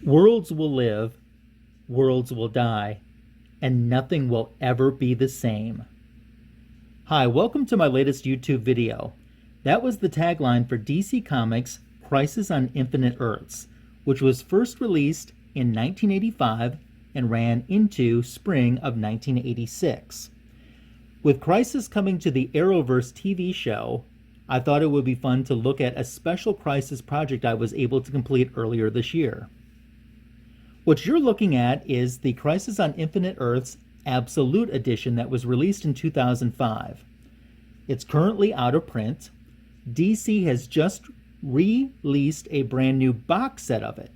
Worlds will live, worlds will die, and nothing will ever be the same. Hi, welcome to my latest YouTube video. That was the tagline for DC Comics' Crisis on Infinite Earths, which was first released in 1985 and ran into spring of 1986. With Crisis coming to the Arrowverse TV show, I thought it would be fun to look at a special Crisis project I was able to complete earlier this year. What you're looking at is the Crisis on Infinite Earths Absolute Edition that was released in 2005. It's currently out of print. DC has just released a brand new box set of it,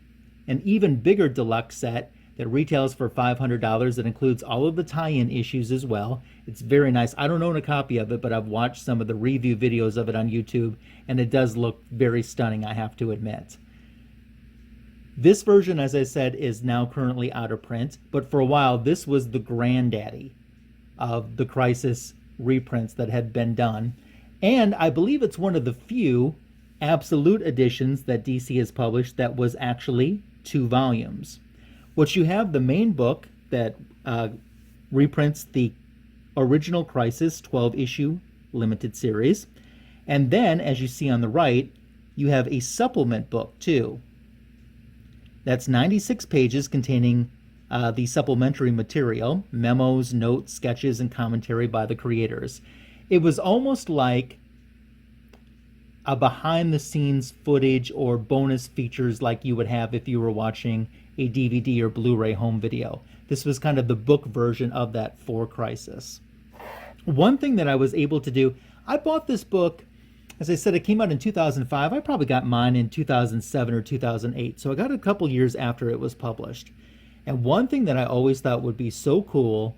an even bigger deluxe set that retails for $500 that includes all of the tie-in issues as well. It's very nice. I don't own a copy of it, but I've watched some of the review videos of it on YouTube, and it does look very stunning, I have to admit. This version, as I said, is now currently out of print, but for a while this was the granddaddy of the Crisis reprints that had been done. And I believe it's one of the few absolute editions that DC has published that was actually 2 volumes. What you have, the main book that reprints the original Crisis 12-issue limited series. And then, as you see on the right, you have a supplement book too. That's 96 pages containing the supplementary material, memos, notes, sketches, and commentary by the creators. It was almost like a behind-the-scenes footage or bonus features like you would have if you were watching a DVD or Blu-ray home video. This was kind of the book version of that for Crisis. One thing that I was able to do, I bought this book, as I said, it came out in 2005. I probably got mine in 2007 or 2008, so I got it a couple years after it was published. And one thing that I always thought would be so cool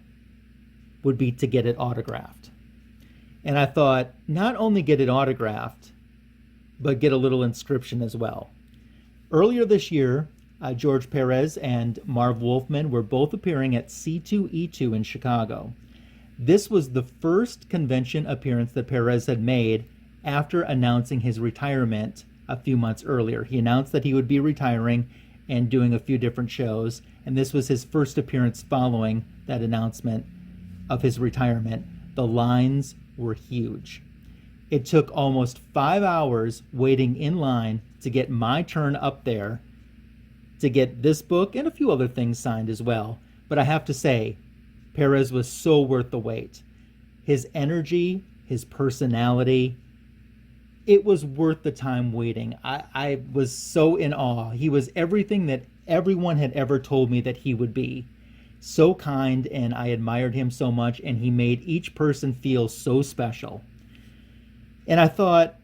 would be to get it autographed. And I thought, not only get it autographed, but get a little inscription as well. Earlier this year, George Perez and Marv Wolfman were both appearing at C2E2 in Chicago. This was the first convention appearance that Perez had made after announcing his retirement a few months earlier. He announced that he would be retiring and doing a few different shows, and this was his first appearance following that announcement of his retirement. The lines were huge. It took almost 5 hours waiting in line to get my turn up there to get this book and a few other things signed as well. But I have to say, Perez was so worth the wait. His energy, his personality, it was worth the time waiting. I was so in awe. He was everything that everyone had ever told me that he would be. So kind, and I admired him so much, and he made each person feel so special. And I thought,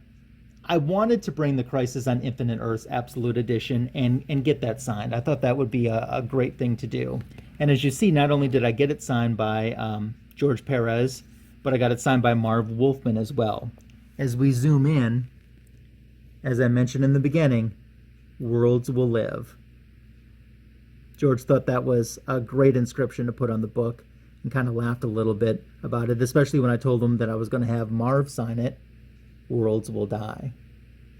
I wanted to bring the Crisis on Infinite Earths Absolute Edition and get that signed. I thought that would be a great thing to do. And as you see, not only did I get it signed by George Perez, but I got it signed by Marv Wolfman as well. As we zoom in, as I mentioned in the beginning, worlds will live. George thought that was a great inscription to put on the book and kind of laughed a little bit about it, especially when I told him that I was going to have Marv sign it. Worlds will die.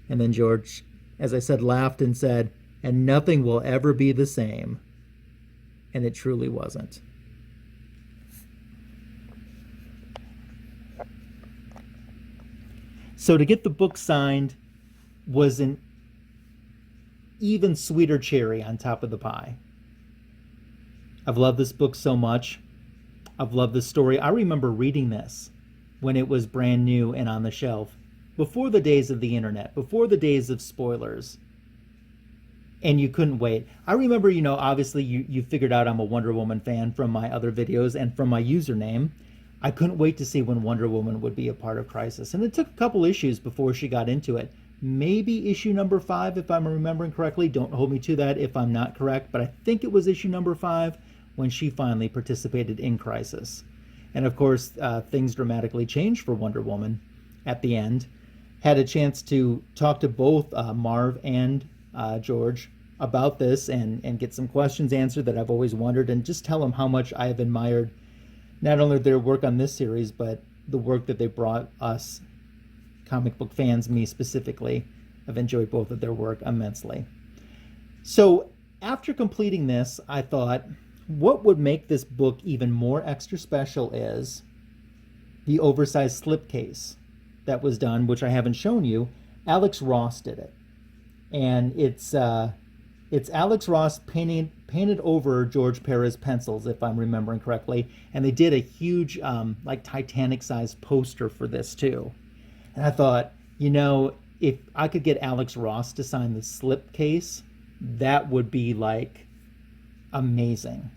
And then George, as I said, laughed and said, and nothing will ever be the same. And it truly wasn't. So to get the book signed was an even sweeter cherry on top of the pie. I've loved this book so much. I've loved this story. I remember reading this when it was brand new and on the shelf, before the days of the internet, before the days of spoilers. And you couldn't wait. I remember, obviously you figured out I'm a Wonder Woman fan from my other videos and from my username. I couldn't wait to see when Wonder Woman would be a part of Crisis. And it took a couple issues before she got into it. Maybe issue number 5, if I'm remembering correctly. Don't hold me to that if I'm not correct. But I think it was issue number 5 when she finally participated in Crisis. And of course, things dramatically changed for Wonder Woman at the end. Had a chance to talk to both Marv and George about this and get some questions answered that I've always wondered, and just tell them how much I have admired not only their work on this series, but the work that they brought us, comic book fans, me specifically. I've enjoyed both of their work immensely. So after completing this, I thought, what would make this book even more extra special is the oversized slipcase that was done, which I haven't shown you. Alex Ross did it. And it's Alex Ross painted over George Perez pencils, if I'm remembering correctly. And they did a huge, like Titanic-sized poster for this too. And I thought, you know, if I could get Alex Ross to sign the slipcase, that would be like amazing.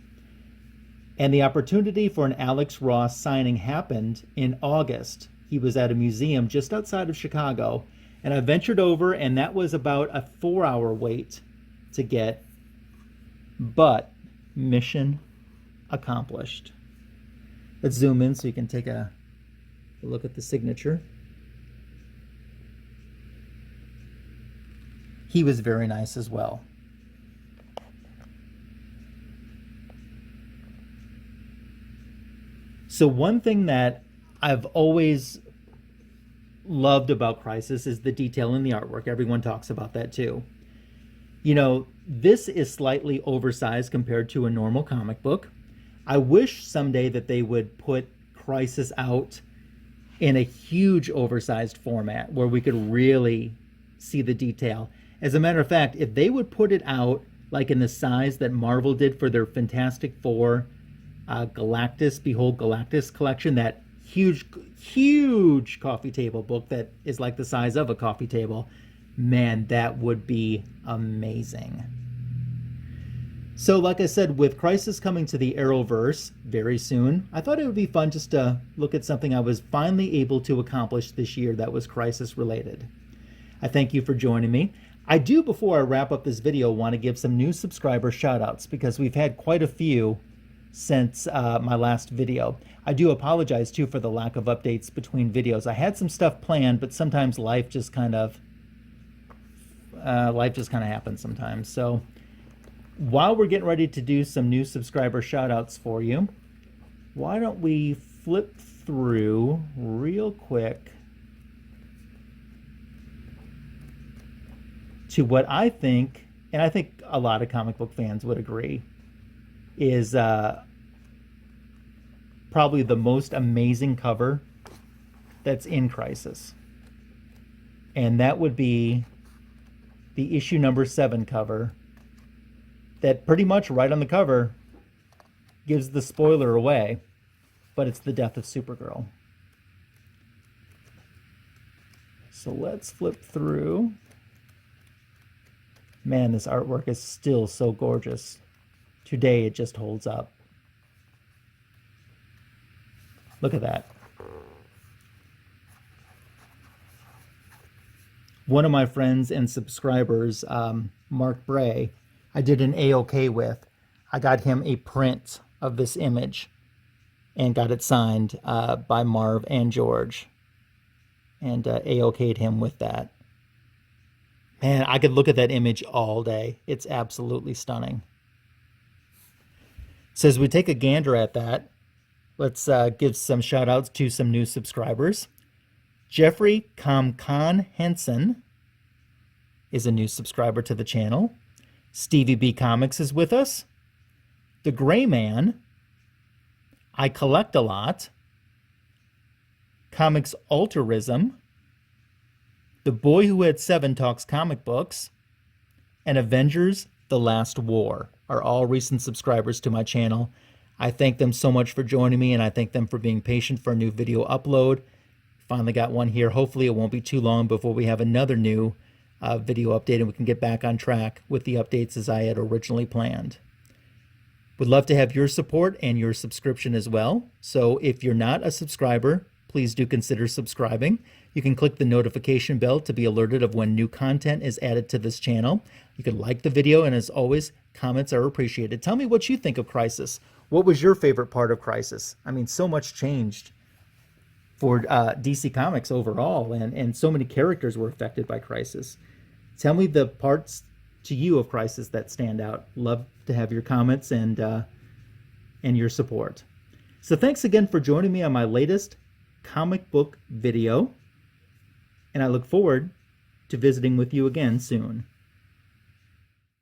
And the opportunity for an Alex Ross signing happened in August. He was at a museum just outside of Chicago. And I ventured over, and that was about a 4-hour wait to get. But mission accomplished. Let's zoom in so you can take a look at the signature. He was very nice as well. So one thing that I've always loved about Crisis is the detail in the artwork. Everyone talks about that too. You know, this is slightly oversized compared to a normal comic book. I wish someday that they would put Crisis out in a huge oversized format where we could really see the detail. As a matter of fact, if they would put it out like in the size that Marvel did for their Fantastic Four Galactus, Behold Galactus collection, that huge coffee table book that is like the size of a coffee table, man, that would be amazing. So like I said, with Crisis coming to the Arrowverse very soon, I thought it would be fun just to look at something I was finally able to accomplish this year that was Crisis related. I thank you for joining me. I do, before I wrap up this video, want to give some new subscriber shoutouts because we've had quite a few since my last video. I do apologize too for the lack of updates between videos. I had some stuff planned, but sometimes life just kind of happens sometimes. So while we're getting ready to do some new subscriber shoutouts for you, why don't we flip through real quick to what I think, and I think a lot of comic book fans would agree, is probably the most amazing cover that's in Crisis. And that would be the issue number 7 cover that pretty much right on the cover gives the spoiler away, but it's the death of Supergirl. So let's flip through. Man, this artwork is still so gorgeous. Today it just holds up. Look at that. One of my friends and subscribers, Mark Bray, I did an A-OK with. I got him a print of this image and got it signed by Marv and George, and A-OK'd him with that. Man, I could look at that image all day. It's absolutely stunning. So as we take a gander at that, let's give some shout outs to some new subscribers. Jeffrey Kamkan Henson is a new subscriber to the channel. Stevie B Comics is with us. The Gray Man. I Collect a Lot. Comics Alterism. The Boy Who Had 7 Talks Comic Books. And Avengers The Last War are all recent subscribers to my channel. I thank them so much for joining me, and I thank them for being patient for a new video upload. Finally got one here. Hopefully it won't be too long before we have another new video update and we can get back on track with the updates as I had originally planned. Would love to have your support and your subscription as well. So if you're not a subscriber, please do consider subscribing. You can click the notification bell to be alerted of when new content is added to this channel. You can like the video, and as always, comments are appreciated. Tell me what you think of Crisis. What was your favorite part of Crisis? I mean, so much changed for DC Comics overall, and so many characters were affected by Crisis. Tell me the parts to you of Crisis that stand out. Love to have your comments and your support. So thanks again for joining me on my latest comic book video, and I look forward to visiting with you again soon.